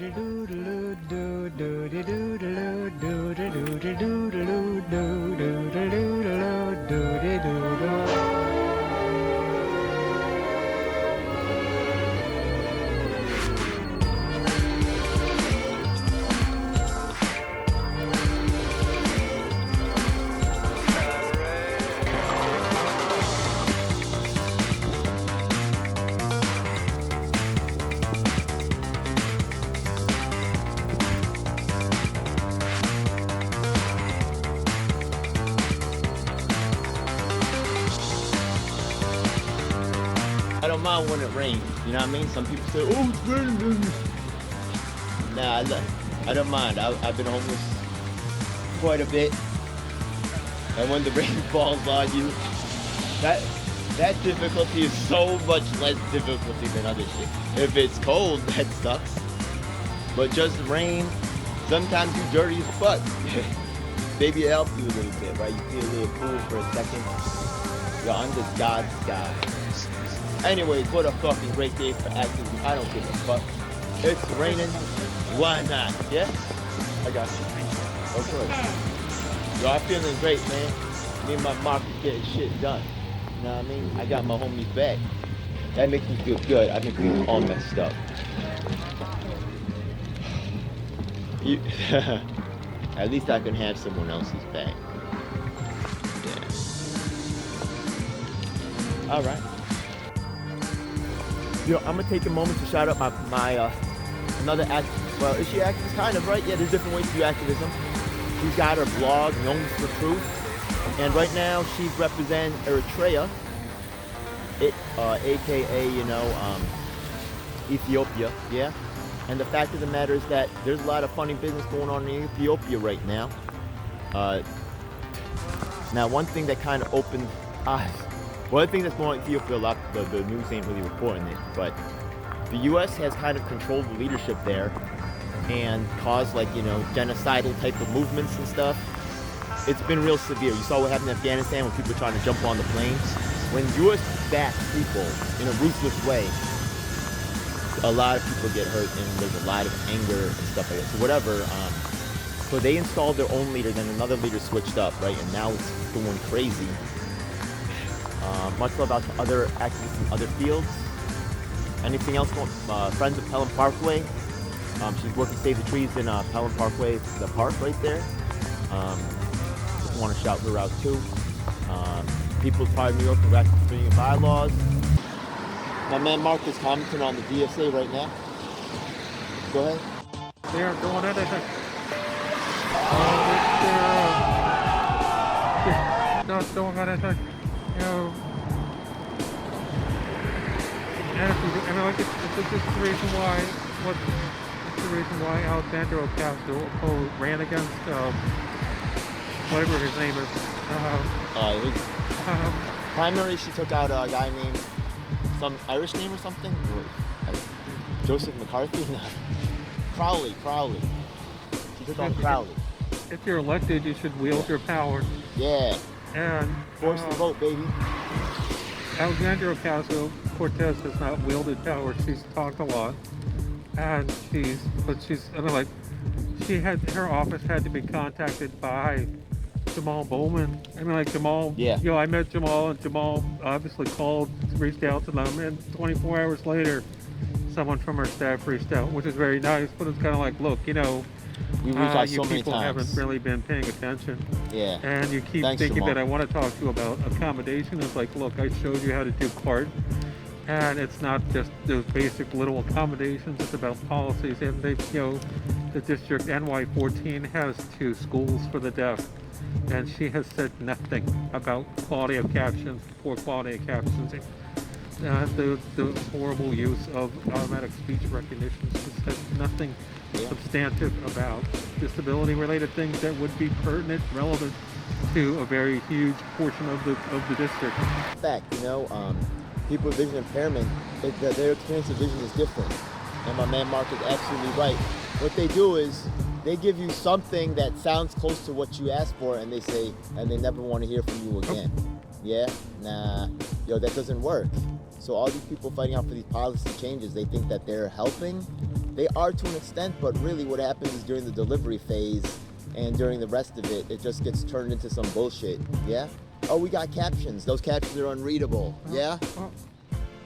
I don't mind when it rains, you know what I mean? Some people say, oh, it's raining. Nah, I don't mind. I've been homeless quite a bit. And when the rain falls on you, that difficulty is so much less difficulty than other shit. If it's cold, that sucks. But just rain, sometimes you dirty as fuck. Maybe it helps you a little bit, right? You feel a little cool for a second. You're under God's sky. Anyways, what a fucking great day for activism. I don't give a fuck. It's raining. Why not? Yeah? I got you. Of course. Yo, I'm feeling great, man. Me and my Marc are getting shit done. You know what I mean? I got my homies back. That makes me feel good. I've been feeling all messed up. At least I can have someone else's back. Yeah. All right. Yo, I'm gonna take a moment to shout out my another activist. Well, is she activist? Kind of, right? Yeah, there's different ways to do activism. She's got her blog, Noon EST, and right now she's representing Eritrea, aka Ethiopia. Yeah. And the fact of the matter is that there's a lot of funny business going on in Ethiopia right now. Now, one thing that kind of opened eyes. One of the things that's going on in Ethiopia, a lot, the news ain't really reporting it, but the U.S. has kind of controlled the leadership there and caused, like, genocidal type of movements and stuff. It's been real severe. You saw what happened in Afghanistan when people were trying to jump on the planes. When U.S. backs people in a ruthless way, a lot of people get hurt and there's a lot of anger and stuff like that. So whatever, so they installed their own leader, then another leader switched up, right? And now it's going crazy. Much love out to other activists in other fields. Anything else going? Friends of Pelham Parkway. She's working to save the trees in Pelham Parkway, the park right there. Just want to shout her out too. People's Party of New York for ratificating bylaws. My man Marc is commenting on the DSA right now. Go ahead. They're doing anything. They're not doing anything. And it's just the reason why Alexander Ocasio ran against whatever his name is. Primary, she took out a guy named some Irish name or something. Joseph McCarthy. No. Crowley. She took out Crowley. If you're elected, you should wield your power. Yeah. And force the vote, baby. Alexandria Ocasio-Cortez has not wielded power. She's talked a lot, and her office had to be contacted by Jamal Bowman. Jamal. Yeah. I met Jamal, and Jamal obviously reached out to them, and 24 hours later, someone from her staff reached out, which is very nice. But it's kind of like, look, we reached out you so many people times. haven't really been paying attention. Yeah. And you keep thinking Jamal. that I want to talk to you about accommodation. It's like, look, I showed you how to do CART. And it's not just those basic little accommodations, it's about policies. And the district NY14 has 2 schools for the deaf. And she has said nothing about quality of captions, poor quality of captions. The horrible use of automatic speech recognition. She said nothing substantive about disability-related things that would be pertinent, relevant to a very huge portion of the district. In fact, people with vision impairment, their experience of vision is different. And my man Marc is absolutely right. What they do is they give you something that sounds close to what you asked for, and they never want to hear from you again. Yeah? Nah, that doesn't work. So all these people fighting out for these policy changes, they think that they're helping. They are to an extent, but really what happens is during the delivery phase and during the rest of it, it just gets turned into some bullshit, yeah? Oh, we got captions. Those captions are unreadable, yeah?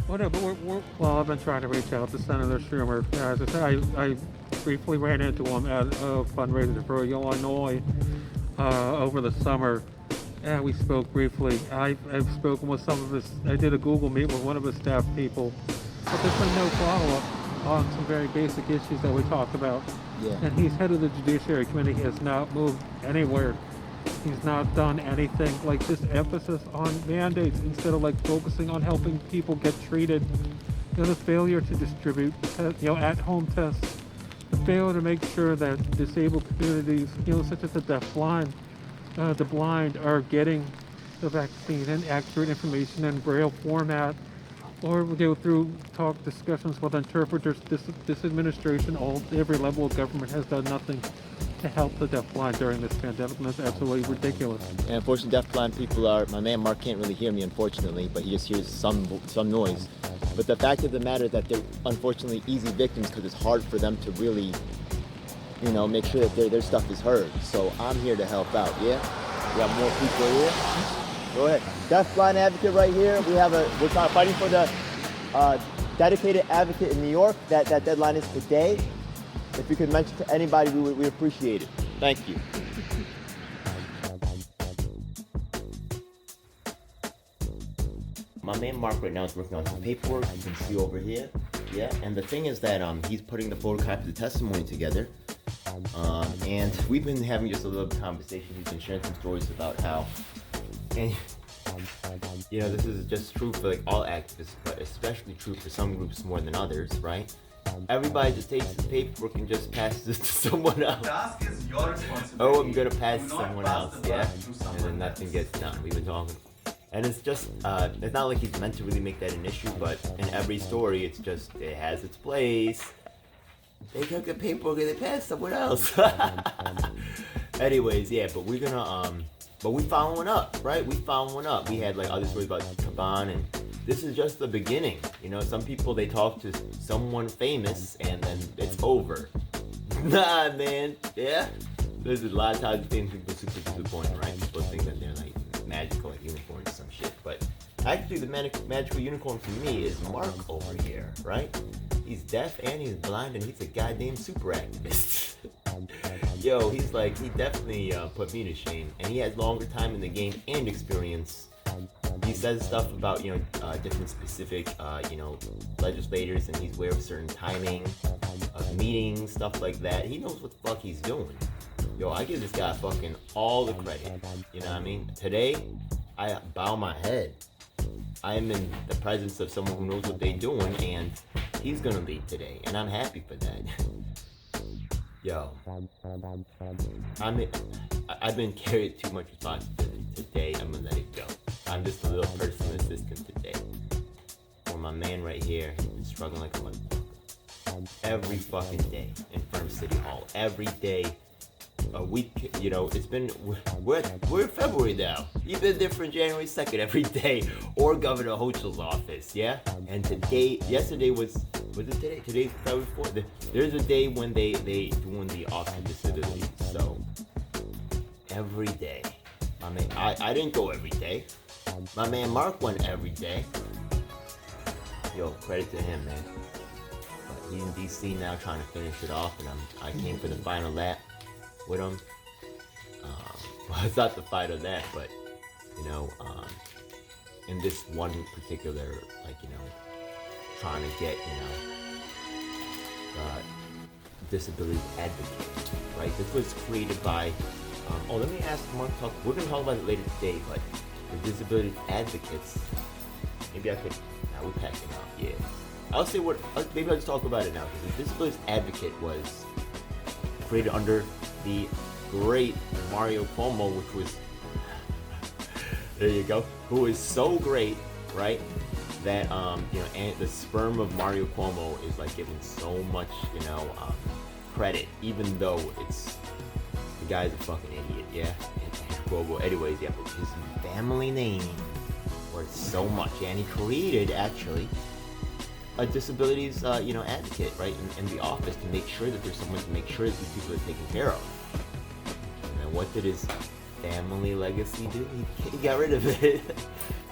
Whatever. Well, I've been trying to reach out to Senator Schumer. As I said, I briefly ran into him at a fundraiser for Illinois over the summer, and we spoke briefly. I've spoken with some of his. I did a Google Meet with one of his staff people, but there's been no follow-up on some very basic issues that we talked about. Yeah. And he's head of the Judiciary Committee. He has not moved anywhere. He's not done anything. Like this emphasis on mandates instead of like focusing on helping people get treated. You know, the failure to distribute, at-home tests. The failure to make sure that disabled communities, such as the deafblind, the blind, are getting the vaccine and accurate information in Braille format, or we go through discussions with interpreters. This administration, every level of government has done nothing to help the deafblind during this pandemic, and that's absolutely ridiculous. And unfortunately, deafblind people are, my man Mark can't really hear me, unfortunately, but he just hears some noise. But the fact of the matter is that they're unfortunately easy victims because it's hard for them to really, make sure that their stuff is heard. So I'm here to help out, yeah? We got more people here. Go ahead. Deafblind advocate right here. We're fighting for the dedicated advocate in New York. That deadline is today. If you could mention to anybody, we appreciate it. Thank you. My man Mark right now is working on some paperwork. You can see over here. Yeah, and the thing is that he's putting the photocopy of the testimony together. And we've been having just a little conversation. He's been sharing some stories about how, and this is just true for like all activists, but especially true for some groups more than others, right? Everybody just takes the paperwork and just passes it to someone else. The task is your responsibility. Oh, I'm gonna pass it to someone else, yeah? And then nothing gets done. We've been talking. And it's just, it's not like he's meant to really make that an issue, but in every story, it has its place. They took the paperwork and they passed someone else. Anyways, yeah, but we're gonna, but we following up, right? We following up. We had like other stories about Caban, and this is just the beginning. Some people, they talk to someone famous and then it's over. Nah, man, yeah? There's a lot of times famous people super disappointed, right? People think that they're like magical, like unicorns or some shit. But actually, the magical unicorn for me is Mark over here, right? He's deaf and he's blind and he's a goddamn super activist. Yo, he definitely put me to shame. And he has longer time in the game and experience. He says stuff about, different specific, legislators, and he's aware of certain timing of meetings, stuff like that. He knows what the fuck he's doing. Yo, I give this guy fucking all the credit. You know what I mean? Today, I bow my head. I am in the presence of someone who knows what they're doing, and he's gonna lead today, and I'm happy for that. Yo, I've been carried too much responsibility. Today, I'm gonna let it go. I'm just a little personal assistant today. For my man right here, he's been struggling like a motherfucker. Every fucking day in front of City Hall. Every day. A week, it's been, we're in February now. You've been there from January 2nd every day, or Governor Hochul's office, yeah? And yesterday was it today? Today's February 4th. There's a day when they doing the office disability, so every day. I didn't go every day. My man Mark went every day. Yo, credit to him, man. But he's in DC now trying to finish it off, and I came for the final lap with him. Well, it's not the final lap, but in this one particular, trying to get, disability advocate, right? This was created by, let me ask Mark, we're going to talk about it later today, but the disability advocates, maybe I could, now we're packing up, yeah. Maybe I'll just talk about it now, because the disability advocate was created under the great Mario Cuomo, which was, there you go, who is so great, right, that, and the sperm of Mario Cuomo is like given so much, credit, even though the guy's a fucking idiot, yeah, and Cuomo, anyways, yeah, but his family name worth so much, and he created, actually, a disabilities, advocate, right, in the office to make sure that there's someone to make sure that these people are taken care of. And what did his family legacy do? He got rid of it.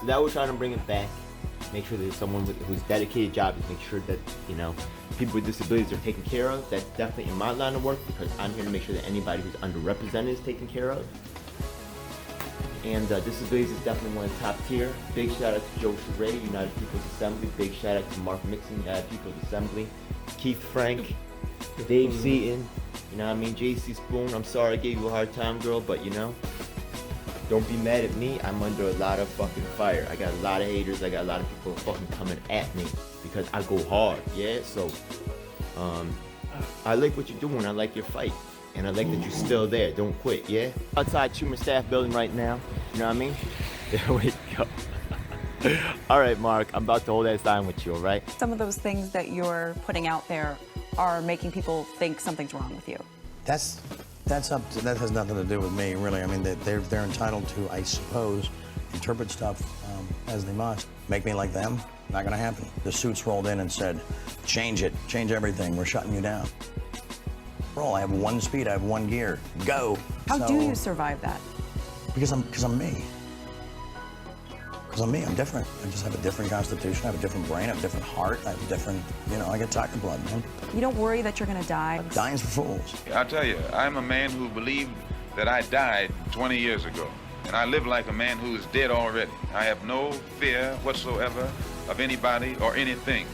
So now we're trying to bring it back, make sure that there's someone whose dedicated job is make sure that, people with disabilities are taken care of. That's definitely in my line of work because I'm here to make sure that anybody who's underrepresented is taken care of. And disabilities is definitely one of the top tier. Big shout out to Joe Charray, United People's Assembly. Big shout out to Mark Mixon, United People's Assembly. Keith Frank, Dave Seaton, JC Spoon. I'm sorry I gave you a hard time, girl, but don't be mad at me. I'm under a lot of fucking fire. I got a lot of haters. I got a lot of people fucking coming at me because I go hard, yeah? So, I like what you're doing. I like your fight. And I like that you're still there. Don't quit, yeah? Outside Schumer Staff Building right now. You know what I mean? There we go. All right, Mark. I'm about to hold that sign with you, all right? Some of those things that you're putting out there are making people think something's wrong with you. That's up to, that has nothing to do with me, really. I mean, they're entitled to, I suppose, interpret stuff as they must. Make me like them? Not gonna happen. The suits rolled in and said, change it, change everything, we're shutting you down. I have one speed, I have one gear. Go. How do you survive that? Because I'm me. Because I'm me, I'm different. I just have a different constitution, I have a different brain, I have a different heart, I have a different, I get tiger blood, man. You don't worry that you're gonna die? Dying's for fools. I'll tell you, I'm a man who believed that I died 20 years ago. And I live like a man who is dead already. I have no fear whatsoever of anybody or anything.